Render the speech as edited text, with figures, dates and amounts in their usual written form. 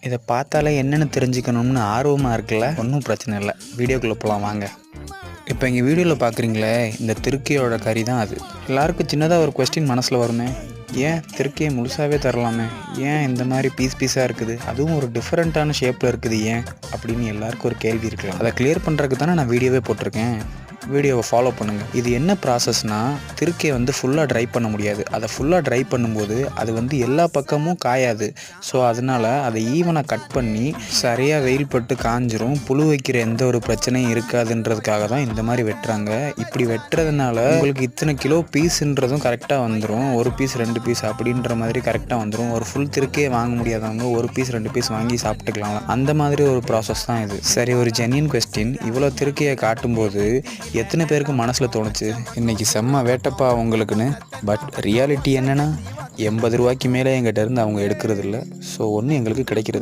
இதை பார்த்தாலே என்னென்னு தெரிஞ்சுக்கணும்னு ஆர்வமாக இருக்குல்ல, ஒன்றும் பிரச்சனை இல்லை, வீடியோக்குள்ளே போகலாம் வாங்க. இப்போ இங்கே வீடியோவில் பார்க்குறீங்களே, இந்த திருக்கையோட கறி தான் அது. எல்லாருக்கும் சின்னதாக ஒரு கொஸ்டின் மனசில் வருமே, ஏன் திருக்கையை முழுசாகவே தரலாமே, ஏன் இந்த மாதிரி பீஸ் பீஸாக இருக்குது, அதுவும் ஒரு டிஃப்ரெண்ட்டான ஷேப்பில் இருக்குது ஏன் அப்படின்னு எல்லாருக்கும் ஒரு கேள்வி இருக்கலாம். அதை கிளியர் பண்ணுறதுக்கு தானே நான் வீடியோவே போட்டிருக்கேன். வீடியோவை ஃபாலோ பண்ணுங்கள். இது என்ன ப்ராசஸ்னால், திருக்கையை வந்து ஃபுல்லாக ட்ரை பண்ண முடியாது. அதை ஃபுல்லாக ட்ரை பண்ணும்போது அது வந்து எல்லா பக்கமும் காயாது. ஸோ அதனால் அதை ஈவனாக கட் பண்ணி சரியாக வெயில் பட்டு காஞ்சிரும், புழு வைக்கிற எந்த ஒரு பிரச்சனையும் இருக்காதுன்றதுக்காக தான் இந்த மாதிரி வெட்டுறாங்க. இப்படி வெட்டுறதுனால உங்களுக்கு இத்தனை கிலோ பீஸுன்றதும் கரெக்டாக வந்துடும். ஒரு பீஸ் 2 பீஸ் அப்படின்ற மாதிரி கரெக்டாக வந்துடும். ஒரு ஃபுல் திருக்கையை வாங்க முடியாதவங்க ஒரு பீஸ் 2 பீஸ் வாங்கி சாப்பிட்டுக்கலாம். அந்த மாதிரி ஒரு ப்ராசஸ் தான் இது. சரி, ஒரு ஜென்யூன் கொஸ்டின், இவ்வளோ திருக்கையை காட்டும்போது எத்தனை பேருக்கு மனசில் தோணுச்சு இன்றைக்கி செம்ம வேட்டப்பா அவங்களுக்குன்னு? பட் ரியாலிட்டி என்னென்னா 80 ரூபாய்க்கு மேலே எங்கிட்ட இருந்து அவங்க எடுக்கிறது இல்லை. ஸோ ஒன்று எங்களுக்கு கிடைக்கிறது